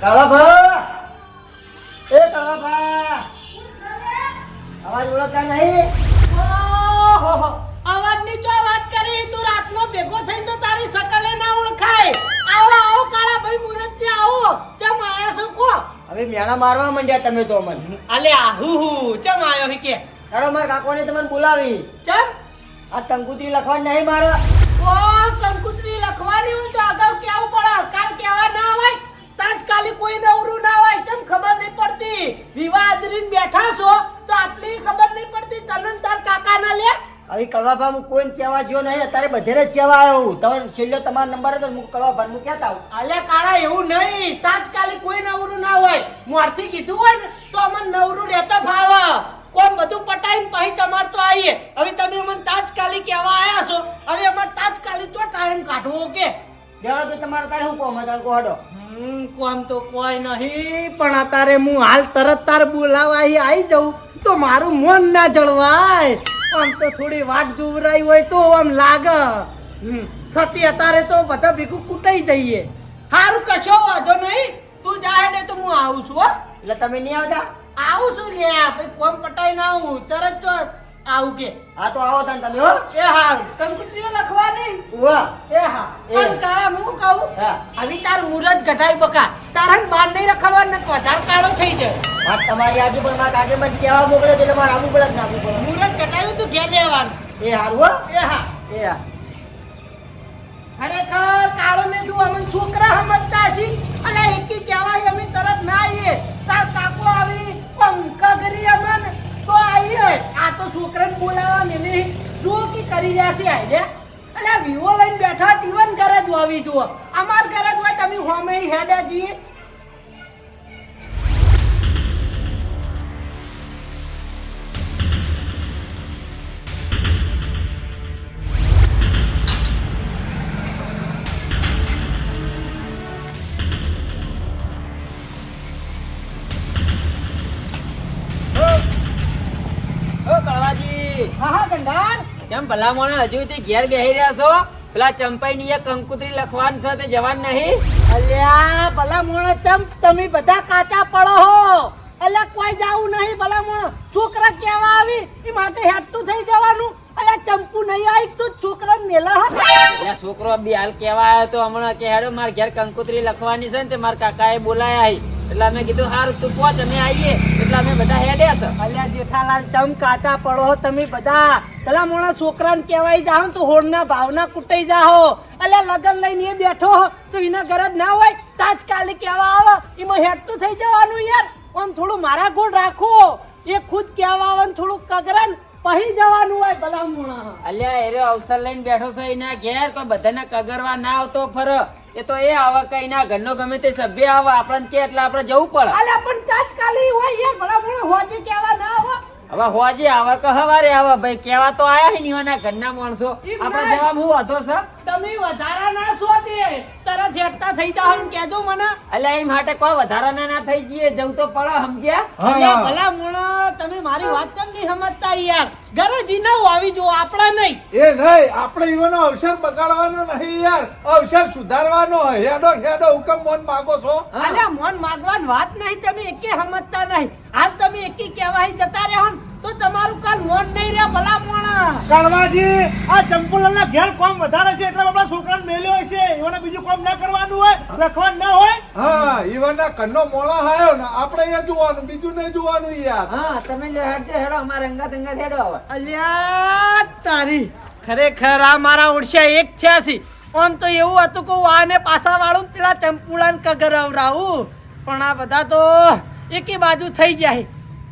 કાળાભા એ કાળાભા અવાજ ઓળખતા નહીં? ઓહો અવાજની જો વાત કરી તું રાતનો ભેગો થઈને તો તારી શકલે ના ઓળખાય. આવો આવો કાળા ભાઈ મુરત આવો. ચમ આયા છો કો? હવે મેણા મારવા માંડ્યા તમે તો મને. અલ્યા હું ચમ આયો હી કે? તારો માર કાકોને તમને બોલાવી. ચમ આ કંકુતરી લખવાનું નહીં મારે. ઓ કંકુતરી લખવાની હોય તો અગાઉ કેવું પડે. કાલ કેવા ના આવે તાજકાલી કોઈ નવરું ના હોય. ચમ ખબર નહીં પડતી. વિવાહ આદરીને બેઠા છો તો આટલી ખબર નહીં પડતી. તને તાર કાકા ના લે હવે કળવાભા હું કોઈને કહેવા જો નહીં, અત્યારે બધેને જ કહેવા આવ્યો હું. તમે છેલ્લો તમારો નંબર હતો હું કળવાભા હું કહેતા આવું. અલ્યા કાળા એવું નહીં. તાજકાલી કોઈ નવરું ના હોય. મોરથી કીધું હોય ને તો અમને નવરું રહેતા ફાવે. કોમ બધું પટાઈને પછી તમાર તો આવીએ. હવે તમે અમને તાજકાલી કહેવા આયા છો. હવે અમાર તાજકાલી તો ટાઈમ કાઢવો કે બેડો તો તમારે કાંઈ શું કહો મતલબ કોડો. કોમ તો કોઈ નહીં. પણ અત્યારે હું હાલ તરત તાર બોલાવા આવી જાઉં તો મારું મન ના જળવાય. આમ તો થોડી વાત જોવરાઈ હોય તો આમ લાગે. સતી અત્યારે તો બધા ભેગું કૂટાઈ જઈએ. હારું કશો વાંધો નહીં. તું જાય ને તો હું આવું છું હો. એટલે તમે નહીં આવતા? આવું છું લે ભાઈ. કોમ પટાઈ ના આવું તરત તો આવું કે. હા તો આવો તાન તમે હો. એ હારું કંકુતરીઓ લખવાની. વાહ એ હા પણ કાળા હું કહું હા. હવે તાર મુરત ઘટાઈ બકા. તારન બાર નહીં રખડવા ને વધાર કાળો થઈ જાય. વાત તમારી આજે પણ મારા કાકે મને કહેવા મોકલે એટલે મારે આવવું પડે જ નાખવું પડે. મુરત ઘટાયું તો ઘેર લેવાનું. એ હારું હો. એ હા એ હા. ખરેખર કાળો ને તું અમને છોકરા સમજતા છી. અલા એકી કહેવાય અમે તરત ના આવીએ. તાર કાકો આવી પંકા કરી અમન તો આવીએ. આ તો છોકરાને બોલાવા ને નહીં જો કે કરી રહ્યા છે આઈ લે. અલા વિવો લઈને બેઠા દીવન ઘરે જ આવી જુઓ. અમાર ઘરે જ હોય તમે હોમે હેડા જઈએ. ઓ કળવાજી, હા હા ગંડાણ કેમ ભલા મોણા હજુ તે ઘેર બેહી રહ્યા છો? પેલા ચંપાઈ ની કંકુતરી લખવાનું છે તે જવાનું નહીં? અલ્યા ભલા મોણા ચમ તમે બધા કાચા પડો હો. અલ્યા કોઈ જાવું નહીં ભલા મોણા. છોકરા કેવા આવી એ માટે હેડતું થઈ જવાનું. અલ્યા ચંપુ નહીં આવી તો છોકરાને મેલા હા. એ છોકરો બી હાલ કેવા આવ્યો તો હમણાં કે હેડો માર ઘેર કંકુતરી લખવાની છે ને તે મારા કાકાએ બોલાયા હી. એટલે અમે કીધું હારું તું પહોંચ અમે આવીએ. એટલે અમે બધા હેડ્યા છે. અલ્યા જેઠાલાલ ચમ કાચા પડો હો તમે બધા. ભલા મોણા છોકરાને કહેવાય જાવ તો હોળના ભાવના કુટાઈ જાઓ. અલ્યા લગન લઈને એ બેઠો હો તો એના ઘર જ ના હોય. તાજકાલી કેવા આવે એમાં હેડતું થઈ જવાનું યાર. આમ થોડું મારા ગોળ રાખો. એ ખુદ કેવા આવે ને થોડું કગરન પછી જવાનું હોય ભલા મોણા. અલ્યા એરો અવસર લઈને બેઠો છે એના ઘેર તો બધાને કગરવા ના આવતો ફર. એ તો એ આવા કઈ ના ઘરનો ગમે તે સભ્ય આવે આપણને કે એટલે આપણે જવું પડે. અલ્યા પણ તાજકાલી હોય યાર ભલા મોણા હોજે કેવા ના આવે. હવે હોજે આવા કે હવારે આવા ભાઈ કેવા તો આયા હી નીવાના ઘરના માણસો. આપણે જવાબ હું હતો છે. તમે વધારા ના શોધે તરત હેડતા થઈ જાવ એમ કહેજો મને. અલ્યા એ માટે કોઈ વધારાના ના થઈ જઈએ જવું તો પડે સમજ્યા? અલ્યા ભલા મોણા તમે મારી વાત કેમ નહીં સમજતા યાર. ઘરે જીનાવ આવી જો આપડા નહીં. એ નહીં આપણે ઈવાનો અવસર બગાડવાનો નહીં યાર, અવસર સુધારવાનો. હેડો હેડો હુકમ મોન માગો છો? અલ્યા મોન માગવાની વાત નહીં. તમે એકે સમજતા નહીં. હાલ તમે એકી કહેવાય જતા રહ્યા ને તો તમારું કાલ મોન નહીં રહ્યા ભલા મોણા. કળવાજી આ ચંપુલાલના ઘેર કોમ વધારે છે એટલે આપણા છોકરાને મેલ્યો હશે. એવાને બીજું કોમ ના કરવાનું હોય, લખવાનું ના હોય. હા ઈવાના કન્નો મોળા હાયો ને આપણે અહીંયા જોવાનું, બીજું નહીં જોવાનું યાર. હા તમે હેડજો હેડો અમારે અંગાત અંગાત હેડો હવે. અલ્યા તારી ખરેખર આ મારા ઓળશા એક થયા છે. આમ તો એવું હતું કે આને પાછા વાળું પેલા ચંપુલાને કગરાવરાવું. પણ આ બધા તો એકી બાજુ થઈ જાય.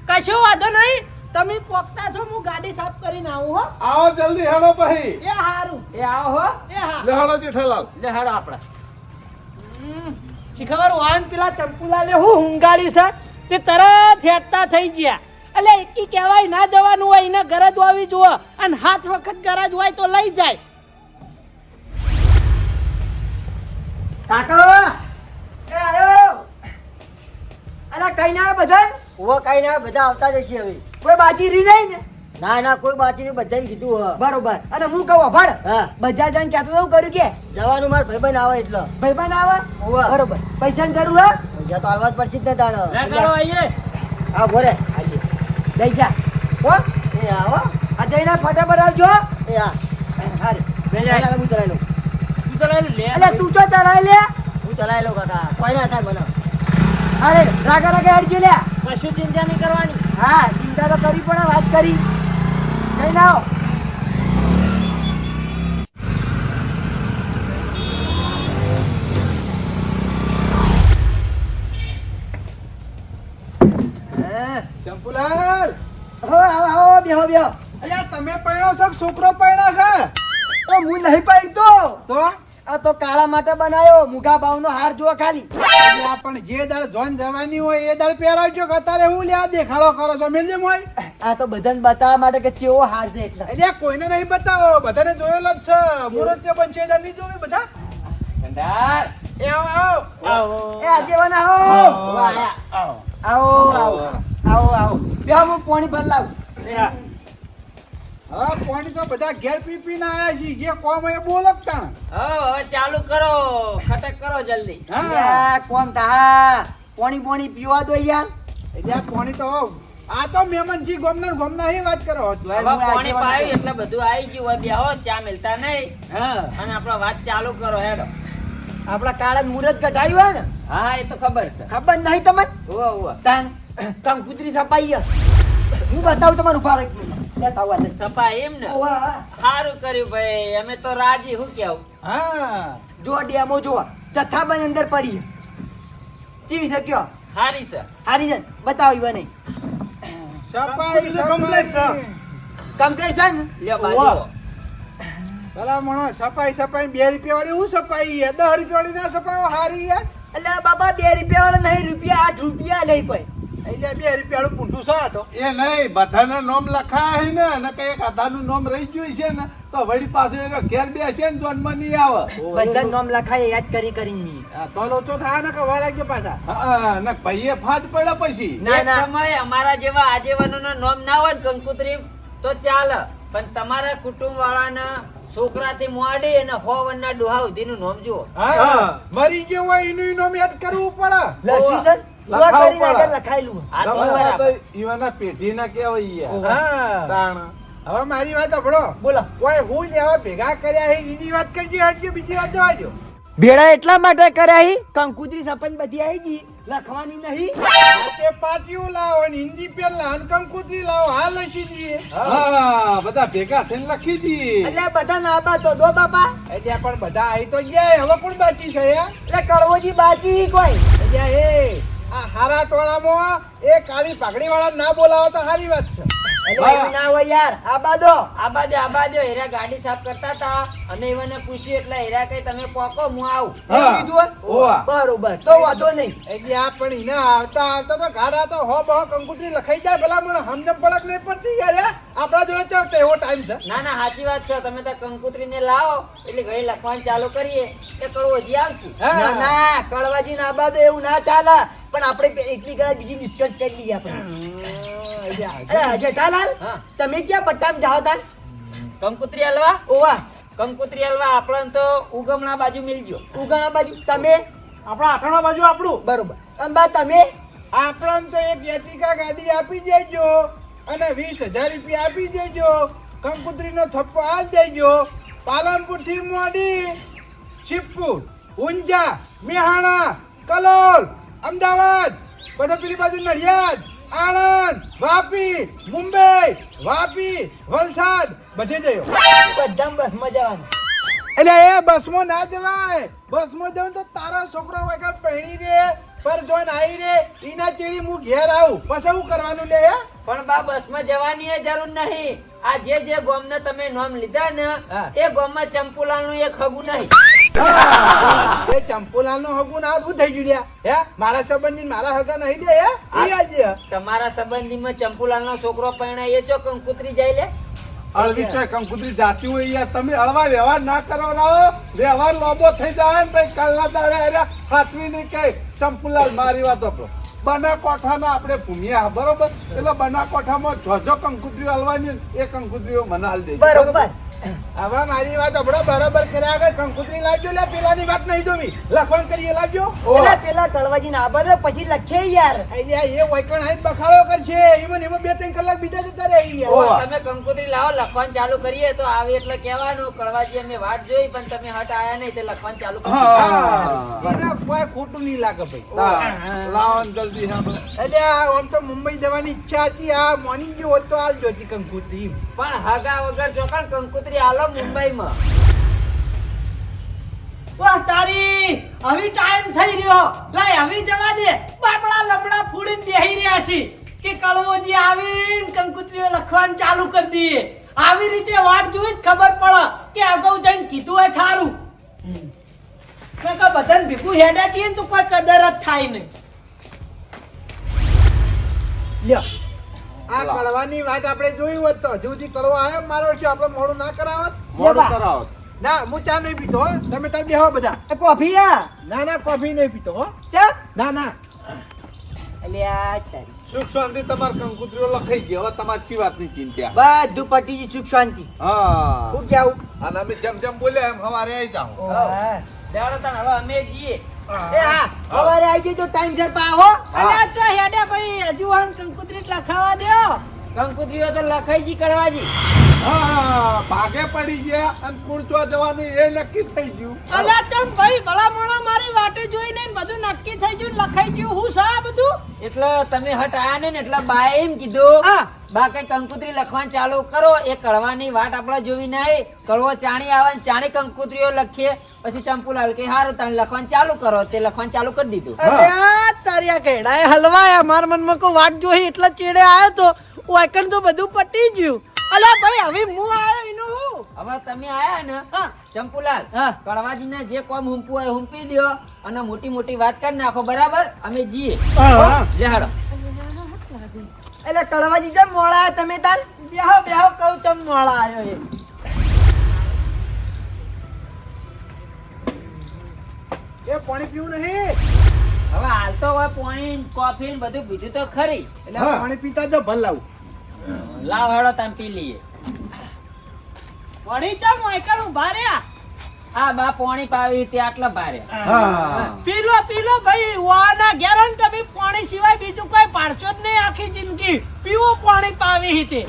કશો વાંધો નહીં. તમે પોકતા છો હું ગાડી સાફ કરીને આવું હો. આવો જલ્દી હેડો પછી. એ હારું એ આવો હો. એ હા લે હેડો જેઠાલાલ. લે હેડો આપણે. શીખબર વાન પેલા ચંપુલાલે હું હુંગાડ્યું છે તે તરત હેડતા થઈ ગયા. એટલે એકી કહેવાય ના જવાનું હોય એના ઘર જ આવી જુઓ. અને 7 વખત ઘર જ હોય તો લઈ જાય. કાકા એ આયો. અલા કઈ ના બધા? ઓ કઈ ના બધા આવતા જશે હવે. કોઈ બાજી રી નહીં ને? ના ના કોઈ બાજી નહીં, બધાને કીધું હ. બરોબર. અને હું કહું અભાડ હા બજાર જઈને ક્યાં તો એવું કર્યું કે જવાનું માર ભાઈબંધ આવે એટલે. ભાઈબંધ આવે? બરોબર. પૈસાની જરૂર હે? ત્યાં તો હાલવા જ પડશે જ ને તાણ. લે કાળો આઈએ હા બોરે આજે લઈ જા હો એ આવો આ જઈને ફટાફટ આવજો એ હા હારે બે જાય. હું ચલાવી લઉં તું તો લઈ લે અલે તું તો ચલાવી લે હું ચલાવી લઉં કાકા કોઈ ના થાય મને અરે રાગા રાગા હેડજો લે કશું ચિંતા નહીં કરવાની. હા ચિંતા તો કરવી પડે વાત કરી જઈ ના આવો ચંપુલાલ હો આવો આવો બેહો બેહો અલ્યા તમે પરણ્યો છો કે છોકરો પરણ્યો છે તો હું નહીં પાડતો તો આ તો કાળા માટે બનાવ્યો મુગા ભાવનો હાર જો ખાલી અલ્યા પણ જે દાળ જોન જવાની હોય એ દાળ પહેરાવજો કે અત્યારે હું લ્યા દેખાડો કરો છો મેલજે મોય આ તો બધાને બતાવવા માટે કે કેવો હાર છે એટલે અલ્યા કોઈને નહીં બતાવો બધાને જોયેલો જ છે મુરત જે બનશે એ દાળ નહીં જોવી બધા કંડાર એ આવો આવો એ આગેવાન આવો ઓ આયા આવો આવો આવો આવો બેહો હું પાણી ભર લાવું હા પાણી તો બધા ઘેર પી પીને આયા છે જે કોમ એ બોલકતા હવે ચાલુ કરો ખટક કરો જલ્દી. હા આ કોમ તા પાણી પાણી પીવા દો યાર અલ્યા પાણી તો આ તો મેમનજી ગોમના ગોમના હી વાત કરો હવે પાણી પાયું એટલે બધું આવી ગયું. હવે બેહો ચા મિલતા નહીં હા અને આપણે વાત ચાલુ કરો હેડો. આપડા કાળા મુહૂર્ત કઢાયું હોય ને હા એ તો ખબર છે. ખબર નહીં તમને ઉવા ઉવા તાન કંકુતરી સપાઈ હું બતાવું તમારું ઉભા રાખી લેતા આવો આજે. સફાઈ એમ ને ઓવા સારું કર્યું ભાઈ. અમે તો રાજી હું કેવું. હા જો ડેમો જો જથ્થાબંધ અંદર પડી ચીવી શક્યો હારી છે. હારી જન બતાવો ઈવા નહીં સપાઈ કમ્પ્લીટ છે. કમ્પ્લીટ છે ને લ્યો બાજુ. ભલા મણો સપાઈ સપાઈ 2 રૂપિયા વાળી હું સપાઈ 10 રૂપિયા વાળી ના સપાયો હારી યાર એટલે બાબા 2 રૂપિયા વાળા નહીં રૂપિયા 8 રૂપિયા લઈ ભાઈ એટલે 2 રૂપિયા વાળું પૂંઠું છે તો એ નહીં બધાના નામ લખાય છે ને અને કઈ આધારનું નામ રહી ગયું છે ને તો વળી પાછું એનો ઘેર બેસે ને જોન માં નહીં આવે બધા નામ લખાય યાદ કરી કરીને તો લોચો થાય ને કે વારાગ્યો પાછા હા ને ભાઈએ ફાટ પડ્યા પછી ના એક ના સમય અમારા જેવા આગેવાનોના નામ ના હોય ને કંકુતરી તો ચાલે, પણ તમારા કુટુંબ વાળાના છોકરાથી મોડી અને 100 વર્ષના ડોહા સુધીનું નામ જુઓ. હા મરી ગયો હોય એનું નામ યાદ કરવું પડે લસ્સી છે સ્વ કરીને આગળ લખાયેલું આ તો તમારા બરાબર. તો ઈવાના પેઢીના કહેવાય યાર હા તાણ હવે મારી વાત સાંભળો બોલો કોઈ હું લેવા ભેગા કર્યા છે એની વાત કરજો હટજો બીજી વાત જવા દો ભેળા એટલા માટે કર્યા હી કંકુતરી સપન બધી આવી ગઈ લખવાની નહીં તે પાટિયું લાવો ને હિન્દી પેન લાવો ને કંકુતરી લાવો હાલ લખી દઈએ હા બધા ભેગા થઈને લખી દઈએ એટલે બધા નાબા તો દો બાપા એટલે પણ બધા આવી તો ગયા હવે કોણ બાકી છે યાર એટલે કડવોજી બાજી કોઈ એટલે એ આ હારા ટોળામાં એ કાળી પાઘડી વાળા ના બોલાવો તો સારી વાત છે એટલે એવું ના હોય યાર આબા દો આ બાજુ હેરા ગાડી સાફ કરતા હતા અને એવાને પૂછ્યું એટલે હેરા કઈ તમે પોકો હું આવું. એવું કીધું હોય? ઓવા. બરોબર તો વાંધો નહીં એટલે આ પણ એને આવતા આવતા તો ગાડા તો હો બહો કંકુતરી લખાઈ જાય ભલા મને સમજણ પડક નહીં પડતી યાર હે? આપણા જોડે તો એવો ટાઈમ છે ના ના સાચી વાત છે. તમે તો કંકુતરીને લાવો એટલે ઘડી લખવાનું ચાલુ કરીએ કે કડવો હજી આવશે. ના ના કડવાજી ના આબા દો એવું ના ચાલે પણ આપણે એટલી ઘણા બીજી ડિસ્કસ કરી લઈએ આપણે અરે જેઠાલાલ હા. તમે ક્યાં પટ્ટામાં જાઓ તાર કંકુતરી હલવા ઓવા કંકુતરી હલવા આપણને તો ઉગમણા બાજુ મિલજો. ઉગાણા બાજુ તમે આપણા આઠાણા બાજુ આપણું બરોબર અંબા તમે આપણને તો એક એટિકા ગાડી આપી દેજો અને 20,000 રૂપિયા આપી દેજો કંકુતરીનો થપ્પો આલ દેજો પાલનપુર થી મોડી શિવપુર ઊંઝા મેહાણા કલોલ અમદાવાદ બધા પેલી બાજુ નડિયાદ આણંદ વાપી મુંબઈ વાપી વલસાડ બધે જયો બધા બસમાં જવાનું એટલે એ બસમાં ના જવાય બસમાં જવું તો તારો છોકરો વગર પહેણી રે પર જોઈન આવી રે ઈના ચેડી હું ઘેર આવું પછી શું કરવાનું લે હે? પણ બા બસમાં જવાની એ જરૂર નહીં. આ જે ગોમને તમે નામ લીધા ને એ ગોમમાં ચંપુલાલનું એક હગું નહીં. એ ચંપુલાલ નું હગું ના શું થઈ ગયું લ્યા? હે મારા સંબંધી મારા હગા નહીં લે હે ઈ આજે તમારા સંબંધીમાં ચંપુલાલનો છોકરો પરણાય એ ચો કંકુતરી જાય લે. અળવી છે કંકુતરી જાતી હોય યાર તમે હળવા વ્યવહાર ના કરો રાવો વ્યવહાર લોબો થઈ જાય ને પછી કાલના દાડે અરે હાથવી નહીં કઈ ચંપુલાલ મારી વાત આપો બનાસકાંઠાના આપણે ભૂમિયા બરોબર એટલે બનાસકાંઠામાં જો કંકુતરીઓ હલવાની એ કંકુતરીઓ મને હાલ દે બરોબર હવે મારી વાત હમણો બરાબર કર્યા આગળ કંકુતરી લાવજો લે પેલાની વાત નહીં જોવી લખવાન કરીએ લાવજો એટલે પેલા કળવાજી ના આભાર પછી લખે યાર અહીંયા એ વૈકણ આઈ બખાડો કરશે એમાં 2-3 કલાક બીજા જતા રહે યાર તમે કંકોત્રી લાવો લખવાનું ચાલુ કરીએ તો આવે એટલે કહેવાનું કડવાજી અમે વાટ જોઈ પણ તમે હટ આયા નહીં તે લખવાનું ચાલુ કરી સીધા કોઈ ખોટું નહીં લાગે ભાઈ લાવો ને જલ્દી હા એટલે આમ તો મુંબઈ જવાની ઈચ્છા હતી આ મોની ગયો હોત તો આલજો હતી કંકુતરી પણ હગા વગર ચોકણ કંકોત્રી આલો મુંબઈમાં વાહ તારી હવે ટાઈમ થઈ રહ્યો લાય હવે જવા દે બાપડા લમડા ફૂડીને બેહી રહ્યા છે કે કળવોજી આવીને કંકુત્રીઓ લખવાનું ચાલુ કરી દઈએ આવી રીતે વાટ જોઈ જ ખબર પડે કે અગાઉ જઈને કીધું હોય થારું મેં કહા બધાને ભેગું હેડા છીએ ને તો કોઈ કદર જ થાય નહીં લ્યો આ કળવાની વાત આપણે જોઈ હોત તો હજુ સુધી કરવા આવ્યો મારો છે આપણે મોડું ના કરાવત મોડું કરાવો ના હું ચા નહીં પીતો હો તમે તાર બેહો બધા કોફી ના ના કોફી નહીં પીતો હો ચા ના ના અલ્યા તારી સુખ શાંતિ તમાર કંકુતરીઓ લખાઈ ગઈ હવે તમારી ચી વાતની ચિંતા બધું પટી ગયું સુખ શાંતિ હા હું કેવું અને અમે જેમ જેમ બોલ્યા એમ હવારે આવી જાઓ જાડો તણ હવે અમે જઈએ એ હા સવારે આવી જજો ટાઈમ સર પાહો અલ્યા તો હેડે ભાઈ હજુ વાન કંકુત્રી લખાવા દ્યો કંકોત્રીઓ તો લખાઈજી કડવાજી હા ભાગે પડી ગયા અને પૂરચો જવાનું એ નક્કી થઈ ગયું અલ્યા તમ ભાઈ ભલા મોણા મારી વાટે જોઈને બધું નક્કી થઈ ગયું લખાઈ ગયું હું સા બધું એટલે તમે હટ આયા ને એટલે બાએ એમ કીધું હા. બા કઈ કંકોત્રી લખવાનું ચાલુ કરો એ કડવાની વાટ આપણે જોવી નહીં કડવો ચાણી આવે ને ચાણી કંકોત્રીઓ લખીએ પછી ચંપુલાલ કે હારું તમે લખવાનું ચાલુ કરો તે લખવાનું ચાલુ કરી દીધું અલ્યા તારિયા કેડાએ હલવાયા માર મનમાં કો વાટ જોઈ એટલે ચેડે આયો તો વાકન તો બધું પટી ગયું અલ્યા ભાઈ હવે હું આયો એનું હું હવે તમે આયા ને હા. ચંપુલાલ હા. કડવાજીને જે કોમ હુંપવું હોય હુંપી દ્યો અને મોટી મોટી વાત કરી નાખો બરાબર અમે જઈએ લે હાડો એટલે કળવાજી જેમ મોડા તમે તાર બેહો બેહો કહું તમ મોળા આયો એ એ પાણી પીવું નહીં હવે હાલ તો હવે પાણી કોફી ને બધું પીધું તો ખરી એટલે આ પાણી પીતા જો ભલ લાવું લાવ હાડો તમે પી લઈએ વળી ચમ વાકન ઉભા રહ્યા આ બા પાણી પાવી તે આટલા ભારે પીલો પીલો ભાઈ વાના ગેરન તમે પાણી સિવાય બીજું કોઈ પાડશો જ નહીં આખી જિંદગી પીવો પાણી પાવી હીતે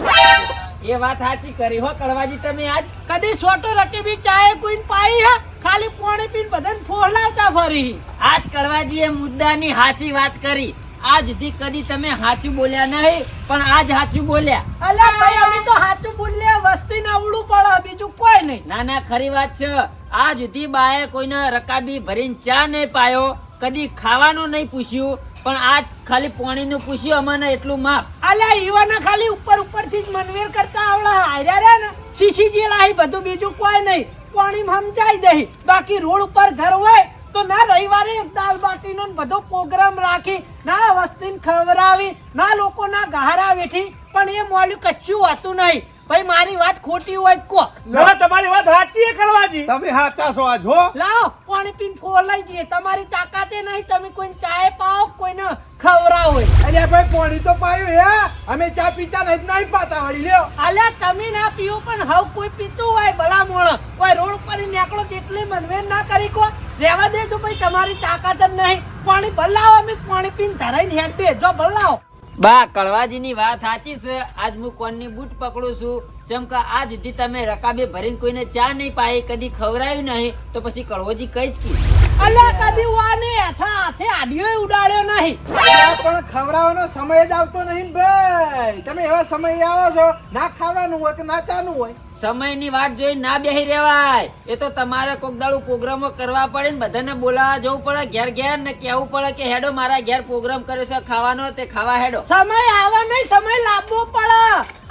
એ વાત સાચી કરી હો કડવાજી તમે આજ કદી છોટો રટી બી ચાય કોઈને પાઈ હે ખાલી પાણી પીને બધાને ફોલાવતા ફરી આજ કડવાજી એ મુદ્દાની સાચી વાત કરી આજ સુધી કદી તમે સાચું બોલ્યા નહીં પણ આજ સાચું બોલ્યા અલ્યા ભાઈ અમે તો હાચું બોલ્યા વસ્તી ના ઉડું પડે બીજું કોઈ નહીં ના ના ખરી વાત છે આજ સુધી બાએ કોઈને રકાબી ભરીને ચા નહીં પાયો કદી ખાવાનું નહીં પૂછ્યું પણ આજ ખાલી પાણીનું પૂછ્યું અમને એટલું માપ અલ્યા ઈવાના ખાલી ઉપર ઉપરથી જ મનવેર કરતા આવડે હાર્યા રે ને સીસી લાહી બધું બીજું કોઈ નહીં પાણી સમજાઈ દઈ બાકી રોડ ઉપર ઘર હોય તો ના રવિવારે દાલ બાટીનો ને બધો પ્રોગ્રામ રાખી ના વસ્તીને ખવડાવી ના લોકો ના ગહારા વેઠી પણ એ મોલ્યું કશું હતું નહીં ભાઈ મારી વાત ખોટી હોય તો કો ના તમારી વાત સાચી છે કળવાજી તમે સાચા છો આજ હો લાવો પાણી પીને ફોલાઈ જઈએ તમારી તાકાતે નહીં તમે કોઈને ચાય પાઓ કોઈને ખવડાવો અલ્યા ભાઈ પાણી તો પાયું હે અમે ચા પીતા નહીં પાતા વળી લ્યો અલ્યા તમે ના પીવો પણ હવ કોઈ પીતું હોય ભલા મોણ કોઈ રોડ ઉપર નીકળો તેટલી મનવેર ના કરી કો રેવા દે તો ભાઈ તમારી તાકાત જ નહીં પાણી ભલાવો અમે પાણી પીને ધરાઈને હેડ દે જો ભલાવો બા કડવાજીની વાત સાચી છે આજ હું કોણની બૂટ પકડું છું જેમ કે આજ સુધી તમે રકાબે ભરીને કોઈને ચા નહીં પાઈ કદી ખવડાવ્યું નહીં તો પછી કડવોજી કઈ જ કી અલ્યા કદી વાને હેઠા હાથે આડિયો ઉડાડ્યો નહીં અલ્યા પણ ખવડાવવાનો સમય જ આવતો નહીં ને ભાઈ તમે એવા સમય આવો છો ના ખાવાનું હોય કે ના ચાનું હોય સમયની વાત જોઈ ના બેહી રહેવાય એ તો તમારે કોક દાડું પ્રોગ્રામો કરવા પડે ને બધાને બોલાવા જવું પડે ઘેર ઘેર ને કેવું પડે કે હેડો મારા ઘેર પ્રોગ્રામ કર્યો છે ખાવાનો તે ખાવા હેડો સમય આવે નહીં સમય લાવવો પડે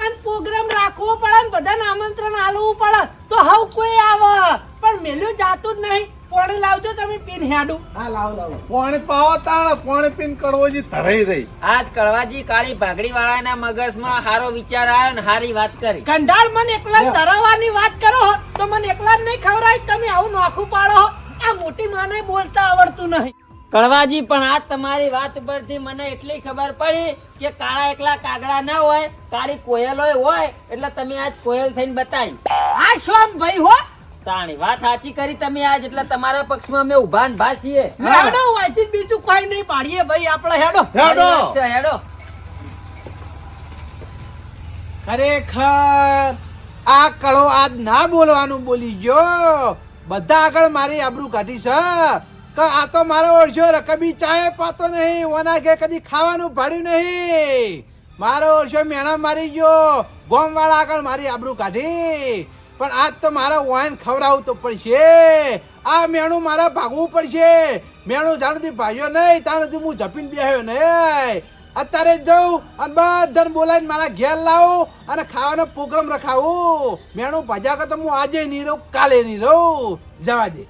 અને પ્રોગ્રામ રાખવો પડે ને બધાને આમંત્રણ આલવું પડે તો હવ કોઈ આવે પણ મેલ્યું જાતું જ નહીં પાણી લાવજો તમે પીને હેડું હા લાવો લાવો પાણી પાવો તાણ પાણી પીને કળવોજી ધરાઈ રહી આજ કડવાજી કાળી ભાગડી વાળાના મગજમાં હારો વિચાર આવ્યો ને હારી વાત કરી કંડાર મને એકલા ધરાવવાની વાત કરો તો મને એકલા જ નહીં ખવડાય તમે આવું નોખું પાડો આ મોટી માને બોલતા આવડતું નહીં કડવાજી પણ આજ તમારી વાત ઉપરથી મને એટલી ખબર પડી કે કાળા એકલા કાગડા ના હોય કાળી કોયલ હોય એટલે તમે આજ કોયલ થઈને બતાવી હા આ શોમ ભાઈ હો તાણી વાત સાચી કરી તમે આજ, એટલે તમારા પક્ષમાં અમે ઉભા ને ભા છીએ. હેડો વાંચી બીજું કોઈ નહીં પાડીએ ભાઈ આપણે હેડો હેડો અચ્છા, હેડો. ખરેખર આ કળો આજ ના બોલવાનું બોલી ગયો. બધા આગળ મારી આબરૂ કાઢી છે કે આ તો મારો ઓળશો કદી ચાય પાતો નહીં, ઓના કે કદી ખાવાનું ભાડ્યું નહીં. મારો ઓળશો મેણા મારી ગયો, ગોમ વાળા આગળ મારી આબરૂ કાઢી. પણ આજ તો મારા વાઈન ખવડાવવું તો પડશે. આ મેણું મારા ભાગવું પડશે. મેણું જાણથી ભાગ્યો નહીં ત્યાં સુધી હું ઝપીને બેહ્યો નહીં. અત્યારે જ જઉં અને બધાને બોલાવીને મારા ઘેર લાવું અને ખાવાનો પ્રોગ્રામ રખાવું. મેણું ભાજ્યા કરતો હું આજે નહીં રહું, કાલે નહીં રહું. જવા દે.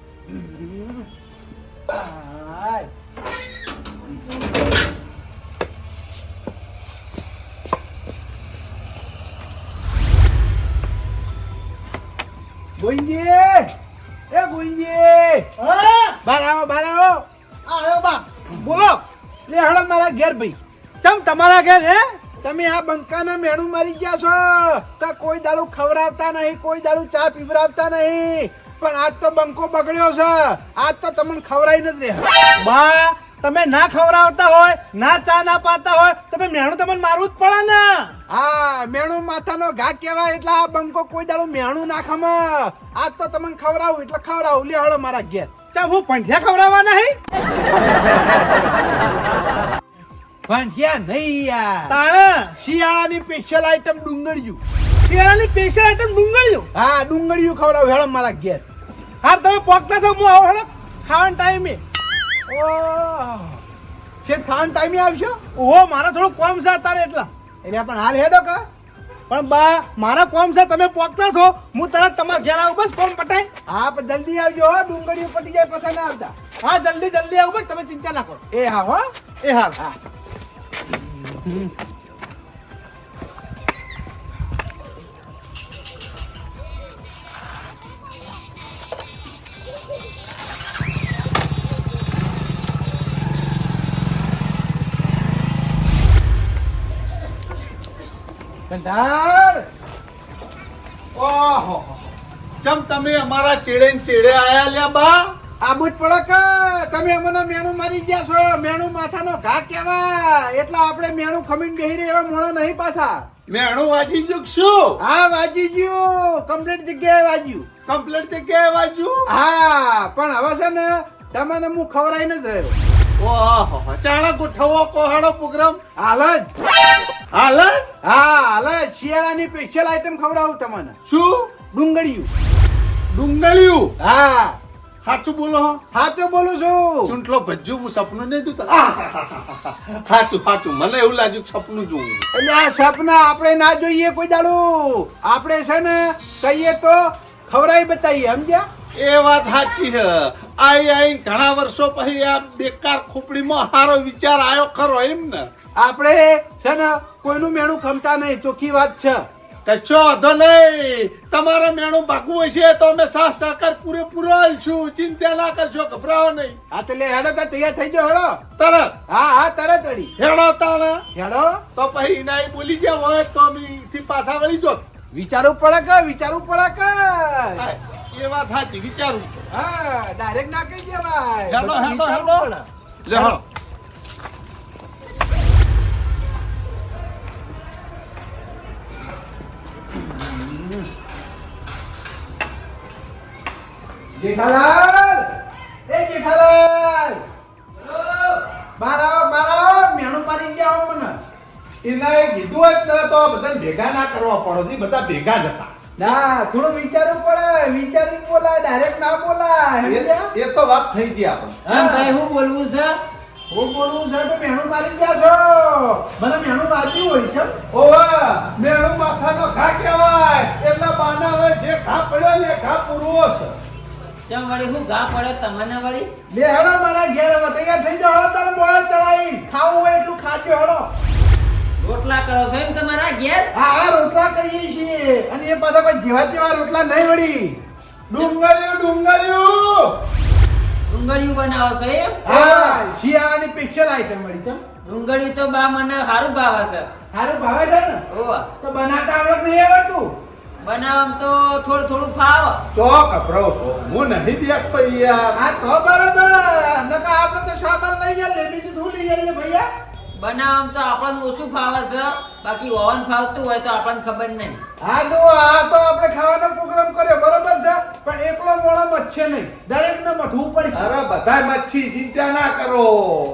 ગોવિંદજી, એ ગોવિંદજી, હા બહાર આવો, બહાર આવો. આયો બા બોલો લે હળો મારા ઘેર ભાઈ. ચમ તમારા ઘેર હે તમે આ બંકાના મેણું મારી ગયા છો તો કોઈ દાડું ખવડાવતા નહીં, કોઈ દાડું ચા પીવડાવતા નહીં. પણ આજ તો બંકો બગડ્યો છે. આજ તો તમને ખવડાવી નથી રહ્યા. બા તમે ના ખવડાવતા હોય, ના ચા ના પાતા હોય, તમે મેણું તમને મારવું જ પડે ને. હા, મેણું માથાનો ઘા કહેવાય એટલે આ બંકો કોઈ દાડું મેણું ના ખમે. આજ તો તમને ખવડાવું એટલે ખવડાવું. લે હળો મારા ઘેર. ચમ હું પંઠિયા ખવડાવવા નહીં પણ ક્યાં નહીં યાર. તાણે શિયાળાની સ્પેશિયલ આઈટમ ડુંગળીયું. શિયાળાની સ્પેશિયલ આઈટમ ડુંગળીઓ. હા, ડુંગળીયું ખવડાવું. હેળો મારા ઘેર. હા તમે પોકતા તો હું આવો હેડો ખાવાના ટાઈમે. ઓહ, છે ખાન ટાઈમે આવશો ઓહો મારા થોડું કોમ છે તારે એટલા. એટલે પણ હાલ હેડો કા. પણ બા મારા કોમ છે, તમે પોકતા છો હું તરત તમારા ઘેર આવું, બસ કોમ પટાય. હા, પણ જલ્દી આવજો હો. ડુંગળીયું પટી જાય પછી ના આવતા. હા જલ્દી જલ્દી આવું, બસ તમે ચિંતા ના કરો. એ હા હો. એ હાલ હા. કંટાળ. ઓહો ચમ તમે અમારા ચેડે ને ચેડે આયા લ્યા બા. આબુ જ પડે કે તમે અમને મેણું મારી ગયા છો. મેણું માથાનો ઘા કહેવાય એટલે આપણે મેણું ખમીને બેહી રહે એવા મોણો નહીં પાછા. મેણું વાજી જુક શું હા, વાજી ગયું. કમ્પ્લીટ જગ્યાએ વાજ્યું. કમ્પ્લીટ જગ્યાએ વાજ્યું. હા, પણ હવે છે ને તમને હું ખવડાવીને જ રહ્યો. ઓહો ચાણા ગોઠવો કોહાડો પ્રોગ્રામ હાલ જ. હાલ જ? હા, હાલ જ. શિયાળાની સ્પેશિયલ આઈટમ ખવડાવું તમને. શું ડુંગળીયું. ડુંગળીયું. હા, સાચું બોલો. સાચું બોલું છું. ચૂંટલો ભજ્જુ હું સપનું નહીં જોતા. સાચું સાચું મને એવું લાગ્યું કે સપનું જોવું. એટલે આ સપના આપણે ના જોઈએ કોઈ દાડું. આપણે છે ને કહીએ તો ખવડાવી બતાવીએ, સમજ્યા? એ વાત સાચી છે. આઈ ઘણા વર્ષો પછી આ બેકાર ખોપડીમાં હારો વિચાર આવ્યો ખરો એમ ને. આપણે છે ને કોઈનું મેણું ખમતા નહીં, ચોખ્ખી વાત છે. કશો વાંધો નહીં. તમારે મેણું ભાગવું હશે તો અમે સાથ સહકાર પૂરેપૂરો આલશું. ચિંતા ના કરશો, ગભરાવો નહીં. હા, તો લે હેડો તો તૈયાર થઈ જાઓ. હેડો. તરત હા હા, તરત વળી. હેડો તાણે. હેડો. તો પછી ઇનાઈ બોલી ગયા હોય તો અમે થી પાછા વળી જોત. વિચારવું પડે કે વિચારવું પડે કે. હા, એ વાત સાચી વિચારું. હા, ડાયરેક્ટ ના કહી દેવાય. હેડો, બધું હેડો, વિચારવું હેડો. પડે. લે, હેડો. જેઠાલાલ, એ જેઠાલાલ, બહાર આવો, બહાર આવો. મેણું પાડી ગયા આવો મને. ઇનાએ કીધું જ ને તો બધાને ભેગા ના કરવા પડે. બધા ભેગા જ હતા. ના, થોડું વિચારવું પડે. વિચારીને બોલાય, ડાયરેક્ટ ના બોલાય. સમજ્યા? એ તો વાત થઈ ગઈ આપણે. હા ભાઈ, હું બોલવું છે? હું બોલવું છે તો મેણું મારી ગયા છો. મને મેણું મારતી હોય છે. ઓવા મેણું માથાનો ઘા કહેવાય. એટલા બાના હોય જે ઘા પડ્યો ને એ ઘા પૂરવો છે. ચમ વળી હું ઘા પડે તમને વળી? લે હેડો મારા ઘેર. હવે તૈયાર થઈ જાઓ. હેડો, તમે બોળા ચડાવી ખાવું હોય એટલું ખાજો. હેડો. રોટલા કરો છો એમ તમારા ઘેર? હા હા, રોટલા કરીએ છીએ. અને એ પાછા કોઈ જેવા તેવા રોટલા નહીં વળી. ડુંગળીયું ડુંગળીયું. ડુંગળીયું બનાવો છો એમ? હા, શિયાળાની સ્પેશિયલ આઈટમ વળી છે. ડુંગળી તો બા મને સારું ભાવે છે. સારું ભાવે છે ને? ઓવા. તો બનાવતા આવડત નહીં આવડતું? બનાવવામાં તો થોડું થોડું ફાવ. ચો કપરો છો હું નહીં બેઠો યાર. હા તો બરાબર નકા આપણે તો સામાન લઈ જાય બીજું શું લઈ જાય ભૈયા. બનાવવામાં તો આપણને ઓછું ફાવે છે, બાકી ઓવન ફાવતું હોય તો આપણને ખબર નહીં. હા તો આ તો આપણે ખાવાનો પ્રોગ્રામ કર્યો બરોબર છે, પણ એકલો મોણો મચ્છે નહીં, દરેકને મથવું પડશે. અરે બધાય મચ્છી ચિંતા ના કરો.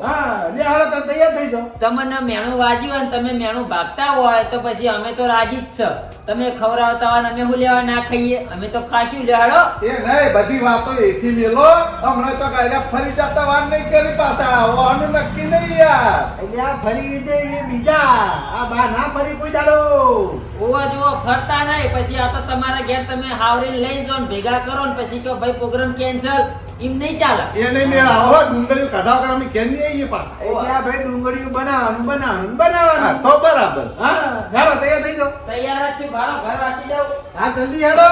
હા લે હાલો તમે તૈયાર થઈ જાઓ. તમને મેણું વાજ્યું અને તમે મેણું ભાગતા હોય તો પછી અમે તો રાજી જ છે. તમે ખવડાવતા હોય ને અમે શું લેવા ના ખાઈએ? અમે તો ખાશું લેહાડો. એ નહીં બધી વાતો એથી મેલો. હમણાં તો કાયદા ફરી જતા વાર નહીં કરી પાછા આનું નક્કી નહીં યાર. એટલે આ ફરી રીતે એ બીજા આ બા ના ફરી કોઈ દાડો. ઓવા જુઓ ફરતા નહીં, પછી આ તો તમારા ઘેર તમે હાવરી લઈ જાઓ ને ભેગા કરો ને પછી કહો ભાઈ પ્રોગ્રામ કેન્સલ, એમ નહીં ચાલે. એ નહીં મેળ આવો ડુંગળીઓ કઢાવ કરવા અમે કેમ નહીં આવીએ પાછા. એટલે આ ભાઈ ડુંગળીયું બનાવવાનું હા બનાવવાનું. તો બરાબર છે. હા હેડો તૈયાર થઈ જાઓ. તૈયાર જ છું, ભારો ઘર વાસી જાઉં. હા જલ્દી હેડો.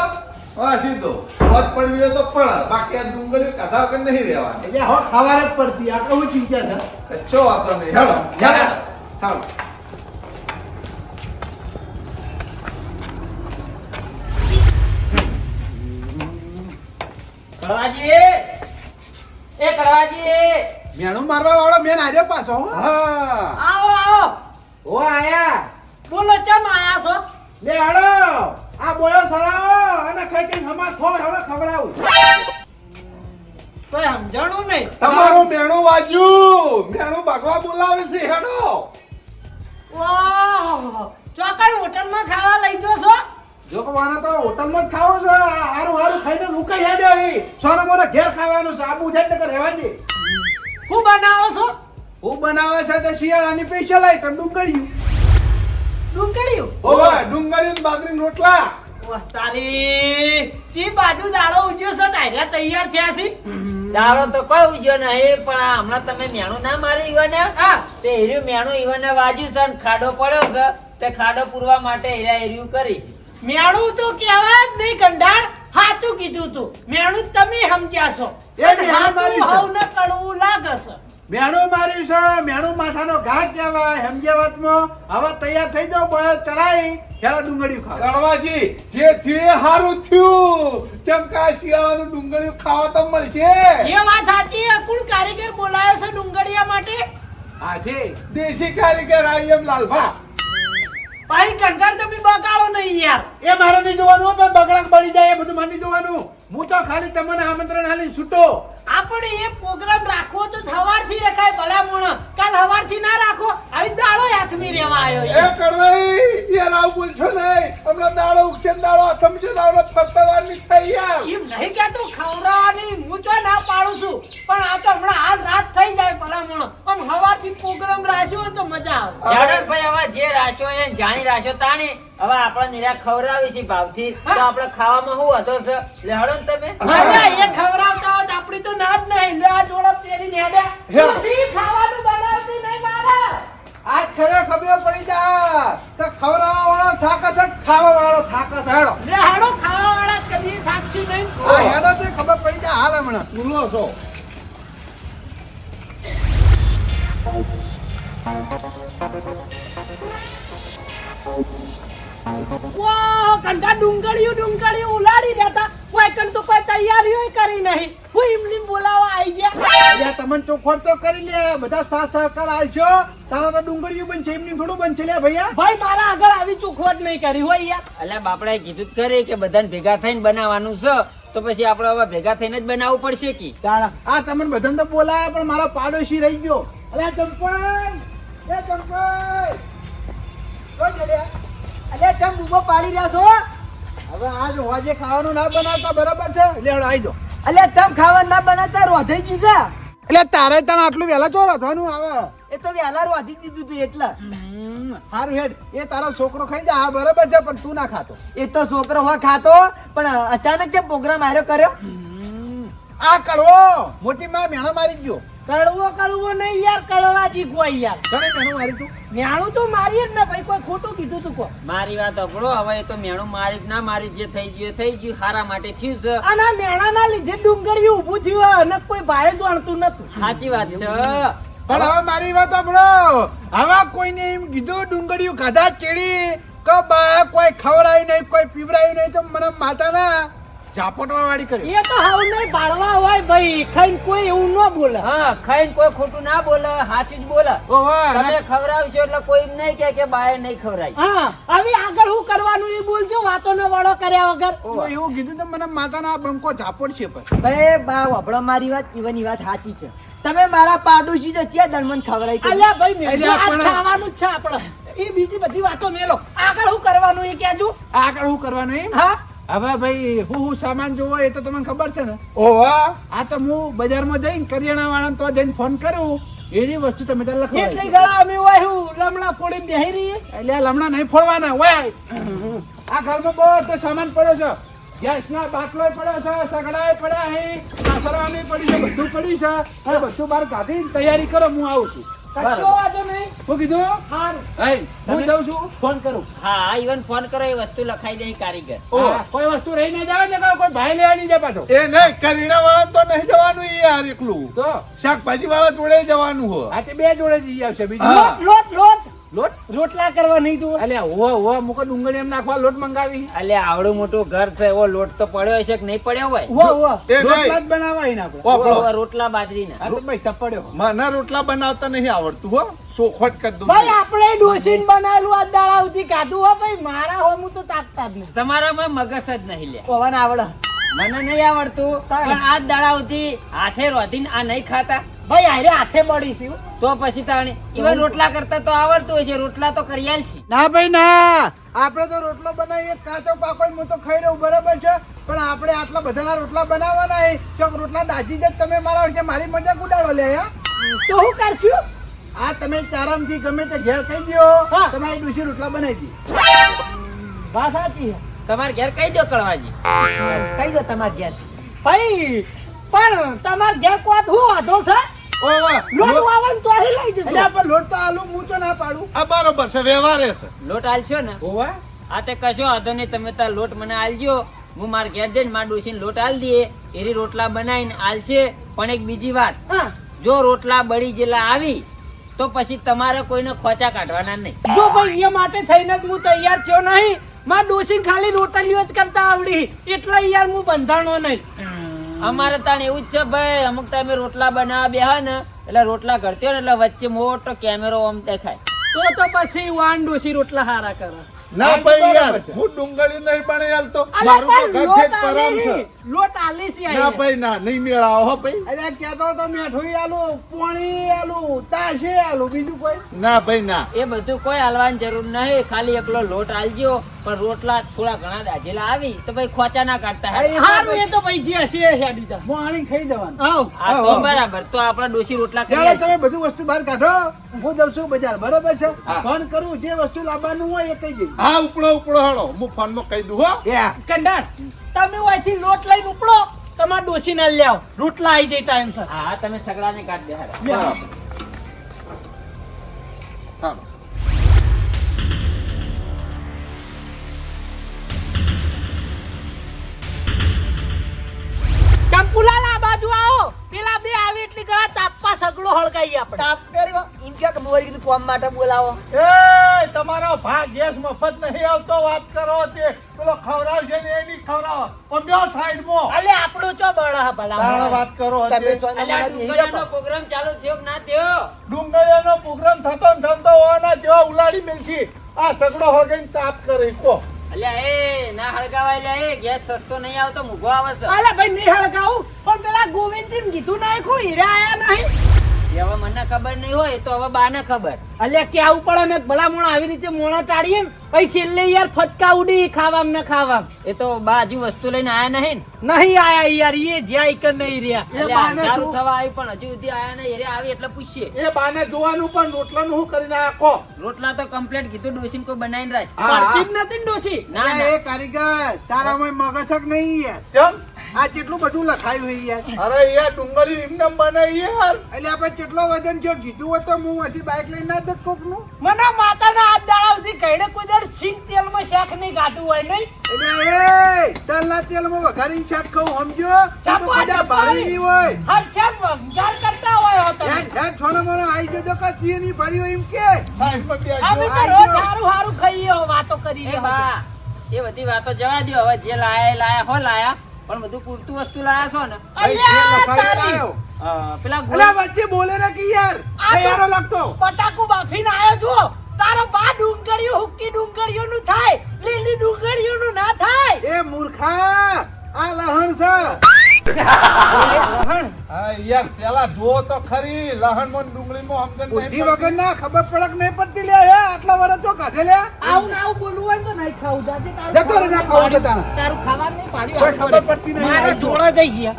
હા સીધો મોજ પડવી હોય તો પણ બાકી આ ડુંગળીઓ કઢાવ કરી નહીં રહેવાની. એટલે હો ખવાર જ પડતી આ કહું ચિંતા છે. કશો વાતો નહીં. હેડો હેડો. હાલો. કળવાજી, એ કળવાજી, મેણું મારવા વાળો મેન આવ્યો પાછો હો. હા આવો આવો. ઓ આયા. બોલો ચમ આયા છો? લે હેડો આ બોયો સળાવો અને ખાઈ કઈ હમા થો હેડો ખવડાવું. કોઈ સમજણું નહીં. તમારું મેણું વાજ્યું. મેણું ભાગવા બોલાવે છે. હેડો વાહ, ચોકન હોટલમાં ખાવા લઈ જો છો? જો કે મારે તો હોટલમાં જ ખાવો છે. હારું હારું ખાઈને રૂકાઈ હેડ્યો ઈ. સોના મોરે ઘેર ખાવાનું છે. આબુ છે એટલે રહેવા દે. શું બનાવો છો? હું બનાવે છે તે શિયાળાની સ્પેશિયલ આઈટમ ડુંગળીયું. ડુંગળીયું. ઓવે ડુંગળી ને બાજરી રોટલા. વાહ, તારી ચી બાજુ દાડો ઉજ્યો છે તાર્યા તૈયાર થયા છે. દાડો તો કોઈ ઉજ્યો નહીં, પણ આ હમણાં તમે મેણું ના મારી ઈવને, હા. તે એર્યું મેણું ઈવને વાજ્યું છે ને ખાડો પડ્યો છે, તે ખાડો પૂરવા માટે એર્યું કરી. મેણું તો કહેવાય જ નહીં ગંડાળ. સાચું કીધું તું. મેણું તમે સમજ્યા છો. એ મેણું હાચું મારી છે. હવને કડવું લાગે છે. મેણું માર્યું છે. મેણું માથાનો ઘા કહેવાય સમજ્યાવતમાં. હવે તૈયાર થઈ જાઓ બોયો ચડાઈ હેડો ડુંગળીયું ખાવ. કડવાજી જે થયું એ સારું થયું. ચમકા શિયાળાનું ડુંગળીયું ખાવા તો મળશે. એ વાત સાચી. કોણ કારીગર બોલાયો છે ડુંગળિયા માટે? હાથી દેશી કારીગર આઈ એમ લાલભા. ભાઈ કંટાળ તમે બગાડો નહીં યાર. એ મારે નહીં જોવાનું હો, પણ બગડાક બળી જાય એ બધું મારે નહીં જોવાનું. હું તો ખાલી તમને આમંત્રણ આલી છૂટો. આપણે એ પ્રોગ્રામ રાખવો તો સવારથી રખાય ભલા મોણ. કાલ સવારથી ના રાખો. આવી દાડો હાથમી રહેવા આવ્યો એ યાર. કડવાઈ યાર આવું બોલશો નહીં. હમણાં દાડો ઉગશે ને દાડો થમશે દાડો ફરતા વાર નહીં થઈ યાર. એમ નહીં કહેતો ખવડાવવાની હું તો ના પાડું છું, પણ આ તો હમણાં હાલ રાત થઈ જાય ભલા મોણ. આમ સવારથી પ્રોગ્રામ રાખ્યો હોય તો મજા આવે. જાડકભાઈ, હવે જે રાખ્યો એ જાણી રાખ્યો તાણી. હવે આપણે નિરા ખવડાવી છે ભાવથી, તો આપણે ખાવામાં શું હતો છે? લેહડો ને તમે. અલ્યા, એ ખવડાવતા હોત આપણી તો ના જ નહીં. લે આ જોડો પહેરીને હેડ્યા. હે. પછી ખાવાનું બનાવતી નહીં મારા. આજ ખરે ખબર પડી જા તો ખવડાવવા વાળો થાક છે, ખાવા વાળો થાક છે. હેડો લે હાડો ખાવાવાળા કદી સાક્ષી નહીં. આ હેડો તે ખબર પડી જા હાલ હમણાં. તુલો છો. વાહ, કંટા ડુંગળીયું ઉલાડી દેતા. કોઈ કન તો કોઈ તૈયારીઓ કરી નહીં. હું એમની બોલાવા આવી ગયા. અલ્યા તમને ચોખવટ તો કરી લે. બધા સાથ સહકાર આલશો તારો તો ડુંગળીયું બનશે એમની થોડું બનશે લે ભૈયા. ભાઈ મારા આગળ આવી ચોખવટ નહીં કરી હોય યાર. અલ્યા બાપડાએ કીધું જ ખરી કે બધાને ભેગા થઈને બનાવવાનું છે, તો પછી આપણે હવે ભેગા થઈને જ બનાવવું પડશે કી. તારા આ તમને બધાને તો બોલાયા પણ મારો પાડોશી રહી ગયો. અલ્યા ચંપાઈ, એ ચંપાઈ રોજ અલ્યા. અલ્યા તમે બૂબો પાડી રહ્યા છો? હવે આજ હોજે ખાવાનું ના બનાવતા બરાબર છે. લેવડો આવી જાઓ. અલ્યા તમે ખાવા ના બનાવતા રોધાઈ ગયું છે. એટલે તારે તને આટલું વહેલા ચો રથવાનું આવે. એ તો વહેલા રોધી દીધું તું એટલે. સારું હેડ એ તારો છોકરો ખાઈ જા. હા બરાબર છે પણ તું ના ખાતો. એ તો છોકરો હોય ખાતો, પણ અચાનક કેમ પ્રોગ્રામ આર્યો કર્યો? આ કડવો મોટી માં મેણો મારી ગયો. કડવો નહીં યાર. કડવાજી કોઈ યાર. તને મેણો મારી તું. ન્યાણું તો મારી જ ને ભાઈ. કોઈ ખોટું કીધું તું કોઈ. મારી વાત અપડો. હવે એ તો મેણું મારી જ ના મારી, જે થઈ ગયું એ થઈ ગયું, હારા માટે થયું છે. આના મેણાના લીધે ડુંગળીયું ઊભું થયું અને કોઈ ભાઈ જાણતું નતું. સાચી વાત છે. પણ હવે મારી વાત સાંભળો. હવે કોઈને એમ કીધું ડુંગળીયું ખાધા કેળી કે બા કોઈ ખવડાયું નહીં કોઈ પીવડાયું નહીં તો મને માતાના ઝાપટવા વાળી કરી એ તો હાવ નહીં પાડવા હોય ભાઈ ખાઈને કોઈ એવું ન બોલે હા ખાઈને કોઈ ખોટું ના બોલે સાચું જ બોલે તમે ખવડાવશો એટલે કોઈ એમ નહીં કે બાએ નહીં ખવડાવી. હા હવે આગળ હું કરવાનું એ બોલજો વાતો ન વડો કર્યા વગર તો એવું કીધું તો મને માતાના બંકો ઝાપટ છે પણ ભાઈ બા વભળો મારી વાત ઈવન વાત સાચી છે. તમે મારા પાડોશી તો છે દણમન ખવડાવી કરી. અલ્યા ભાઈ મેં અલ્યા આજ પણ- ખાવાનું જ છે આપણે એ બીજી બધી વાતો મેલો આગળ હું કરવાનું એ કહેજો આગળ હું કરવાનું એમ હા હવે ભાઈ હું સામાન જોવો એ તો તમને ખબર છે ને. ઓવા આ તો હું બજારમાં જઈને કરિયાણા વાળાને તો જઈને ફોન કર્યું એની વસ્તુ તમે ત્યાં એટલી લખવા ગળા અમે હોય હું લમણા ફોડીને બેહી રહીએ એટલે આ લમણા નહીં ફોડવાના હોય આ ઘરમાં બધો સામાન પડ્યો છે ગેસના બાટલો પડ્યો છે સગડાએ પડ્યા અહીં સાસરવાની પડી છે બધું પડ્યું છે અને બધું બહાર કાઢી તૈયારી કરો હું આવું છું કશો વાંધો નહીં શું કીધું હારું hey, હું જઉં છું ફોન કરું હા ઈવન ફોન કરો એ વસ્તુ લખાઈ દે કારીગર. હા, કોઈ વસ્તુ રહી ના જાવે ને કોઈ ભાઈ લેવા નહીં જાય પાછો એ નહીં કરિયાણા વાળા તો નહીં જવાનું ઈ યાર એકલું તો શાકભાજી વાળા જોડે જવાનું હો. આ તે બે જોડે જઈ આવશે બીજું હા. લોટ લોટ લોટ રોટલા કરવા નહીં તું અલ્યા હો મુકો ડુંગળી એમ નાખવા લોટ મંગાવી અલ્યા આવડું મોટું ઘર છે એવો લોટ તો પડ્યો હશે કે નહીં પડ્યો હોય? વો એ રોટલા જ નહીં બનાવાય ને આપણે ઓપડો. ઓવા રોટલા બાજરીના. આ તો ભાઈ તપડ્યો મને રોટલા બનાવતા નહીં આવડતું હો સોખવટ કરી દઉં ભાઈ આપણે ડોસીન બનાવેલું આ દાડા સુધી કાઢું હો ભાઈ મારા હો હું તો તાકતા જ નહીં તમારામાં મગજ જ નહીં લે. પવન આવડે. મને નહીં આવડતું પણ આ દાડાઓથી હાથે રોધીને આ નહીં ખાતા ભાઈ આરે હાથે મળીશું તો પછી તાણી ઈવન રોટલા કરતા તો આવડતું હશે રોટલા તો કરી છે. ના ભાઈ ના આપણે તો રોટલો બનાવીએ કાચો પાકો હું તો ખાઈ રહ્યું બરાબર છે પણ આપણે આટલા બધાના રોટલા બનાવવાના છે ચોક રોટલા દાજી જ તમે મારા વિશે મારી મજાક ઉડાડો લે હે? તો હું કરશું આ તમે આરામથી ગમે તે ઘેર કહી દો હા. તમારી ડૂસી રોટલા બનાવી દી વાત સાચી છે. તમારે ઘેર કહી દો કળવાજી. કહી દો તમારે ઘેર. ભાઈ પણ તમાર ઘેર કોત હું વાંધો છે લોટ વાવન તો અહીં લઈ જજો એટલે પણ લોટ તો આલુ હું તો ના પાડું આ બરોબર છે વ્યવહારે છે લોટ આલશો ને હોવા આ તે કશો વાંધો નહીં તમે તાર લોટ મને આલજો હું મારા ઘેર જઈને મારા ડોસીને લોટ આલ દઈએ એરી રોટલા બનાવીને આલશે. પણ એક બીજી વાત હા જો રોટલા બળી જેલા આવી તો પછી તમારે કોઈને ખોચા કાઢવાના નહીં. જો ભાઈ એ માટે થઈને જ હું તૈયાર થયો નહીં માર ડોસીને ખાલી રોટલીઓ જ કરતા આવડી એટલે યાર હું બંધાણો નહીં અમારે તાણ એવું જ છે ભાઈ અમુક ટાઈમે રોટલા બનાવવા બેહા ને એટલે રોટલા ઘડતી હોય ને એટલે વચ્ચે મોટો કેમેરો આમ દેખાય. તો પછી વાન ડોસી રોટલા હારા કરે ના આ તો ભાઈ યાર બરાબર છે. હું ડુંગળી નહીં બને યાર તો અલા મારું તો પણ ઘર લોટ છે પરામ છે આલી લોટ આલી છે ના ભાઈ ના નહીં મેળાવો હો ભાઈ એટલે કહેતો તો મેઠું આલુ પોણી આલુ તાશે આલુ બીજું કોઈ ના ભાઈ ના એ બધું કોઈ હાલવાની જરૂર નહીં ખાલી એકલો લોટ આલજો પણ રોટલા થોડા ઘણા દાજેલા આવી તો ભાઈ ખોચા ના કાઢતા હેડ. હારું એ તો ભાઈ જે હશે એ હેડી જા પોણી ખાઈ જવાનું આવ આ તો બરાબર તો આપણા ડોશી રોટલા ચાલો કરી તમે બધી વસ્તુ બહાર કાઢો હું જઉં છું બજાર બરોબર છે ફોન કરું જે વસ્તુ લાવવાનું હોય એ કહી દઈ હા ઉપડો ઉપડો હાલો હું ફોનમાં કહી દઉં હો કંડાર તમે અહીંથી લોટ લઈને ઉપડો તમાર ડોસી ના લ્યાવ રોટલા આવી જાય ટાઈમ સર હા તમે સગડાને કાઢ દે હેડ. બરાબર હાલો ચંપુલાલ આ બાજુ આવો પેલા બે આવી એટલી ગળા તાપવા સગડો હળગાઈ આપણે તાપ કર્યો એમ કે મોરી કીધું કોમ માટે બોલાવો. એ તમારો ભાગ ગેસ મફત નહીં આવતો વાત કરો તે પેલો ખવડાવશે ને એની ખવડાવો પણ બે સાઈડમાં અલે આપણો ચો બળા ભલા તાણ વાત કરો તમે હતી સોના અલ્યા મોના બેહી ડુંગળીનો જાઓ. પ્રોગ્રામ ચાલુ થયો કે ના થયો? ડુંગળીનો પ્રોગ્રામ થતો ને થતો હોવાના જેવા ઉલાડી મેલશી આ સગડો હોગઈને તાપ કરી કો અલ્યા એ ના હળગાવાય લ્યા એ ગેસ સસ્તો નહીં આવતો મૂઘો આવે છે. અલે ભાઈ નહીં હળગાવું પણ પેલા ગોવિંદજી કીધું નાખ્યું હીરા આયા નહીં એ હવે મને ખબર નહીં હોય એ તો હવે બાને ખબર. અલ્યા કેવું પડે ને ભલા મોણા આવી રીતે મોણા ટાળીએ ને પછી છેલ્લે યાર ફટકા ઉડી ખાવામ ને ખાવામ એ તો બા હજુ વસ્તુ લઈને આયા નહીં ને. નહીં આયા યાર એ જ્યાં એક નહીં રહ્યા અલ્યા બાને અંધારું શું? થવા આવ્યું પણ હજુ સુધી આયા નહીં. એરે આવી એટલે પૂછીએ. એ બાને જોવાનું પણ રોટલાનું શું કરીને આખો રોટલા તો કમ્પ્લીટ કીધું ડોસીને કોઈ બનાવીને રાખ. પડતી જ નથી ને ડોસી ના અરે ના એ કારીગર તારામાં મગજ જ નહીં યાર ચમ આ કેટલું બધું લખાયું છે યાર અરે યાર ડુંગળી એમને બને યાર એટલે આપણે કેટલો વજન છે કીધું હોત તો હું હજી બાઇક લઈને ના જત કોકનું મને માતાના હાથ દાડા સુધી કઈડે કોઈ દર સિંગ તેલમાં શાક નહીં ગાતું હોય નહીં એટલે એ તલના તેલમાં વઘારીને શાક ખાવું સમજો તું તો ચાપો કદાચ ભારી નહીં હોય હર શાક વંગાર કરતા હોય હો તમે હેડ છોનો મોનો આવી જજો કે ચીની ભરી હોય એમ કે સાઈડમાં બેસજો. અમે તો આઈ રોજ ગયો. હારું હારું ખાઈએ હો વાતો કરી કરી એ રહ્યો બા એ બધી વાતો જવા દ્યો. હવે જે લાયા એ લાયા હો લાયા, પણ બધું પૂરતું વસ્તુ લાયા છો ને. ભાઈ, જે લખાયો લાયો. પેલા અલા, વચ્ચે બોલે ને કે યાર તૈયારો લાગતો. પટાકુ બાફીને આવ્યો છું. તારો બા ડુંગળીઓ હુક્કી ડુંગળીઓનું થાય, લીલી ડુંગળીઓનું ના થાય. એ મૂર્ખા, આ લહણ છે. હા યાર પેલા જુઓ તો ખરી લહણ માં ડુંગળી માં સમજણ બુદ્ધિ વગર ના ખબર પડક નહીં પડતી લે હે આટલા વર્ષ તો કાઢે લે. આવું ને આવું બોલવું હોય ને તો નહીં ખાવું. જાજે તારું જતો રે, ના ખાવું તો તારે. તારું ખાવાનું નહીં પાડ્યું. કોઈ ખબર પડતી નહીં. મારા જોડા જઈ ગયા.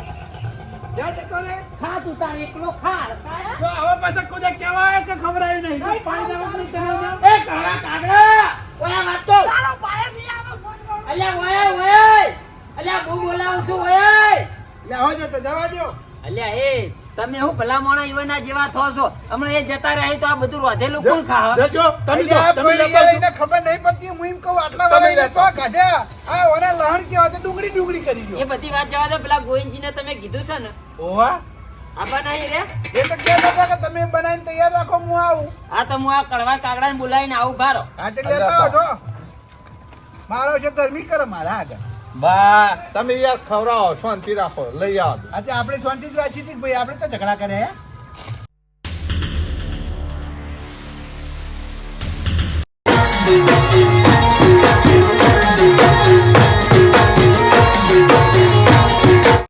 જા જતો રે. ખા તું તાર એકલો ખા. ખાયા? જો હવે પાછા કોઈ કહેવાય કે ખવડાવ્યું નહીં. જો પાણી દેવાનું નહીં તને. એ કાળા કાગડા ઓયા વાત તો તારો પાયે નહીં આવે ફોન કરો. અલ્યા ઓય ઓય અલ્યા હું બોલાવું છું ઓય. લે હવે જતો જવા દો. અલ્યા એ તમે હું ભલા મોણા ઈવના જેવા થો છો. હમણાં એ જતા રહે તો આ બધું રોધેલું કોણ ખાવા? જજો તમે અલ્યા, જો, કોઈ તમે યાર જજો. એને ખબર નહીં પડતી. હું એમ કહું આટલા તમે વર્ષ જતો. તો કાઢ્યા. આ ઓને લહણ કેવા છે ડુંગળી ડુંગળી કરી એ ગયો. બધી વાત જવા દો. પેલા ગોવિંદજીને તમે કીધું છે ને ઓવા આબા નહીં રે. એ તો કહેતા હતા કે તમે બનાવીને તૈયાર રાખો હું આવું. આ તો હું આ કડવા કાગડાને બોલાવીને આવું ભારો. આજે લેતા આવો છો. મારો છે ગરમી કરે મારા આગળ. બા તમે યાર ખવડાવો શાંતિ રાખો લઈ આવો આજે આપણે શાંતિ જ રાખી હતી કે ભાઈ આપણે તો ઝઘડા કર્યા હે.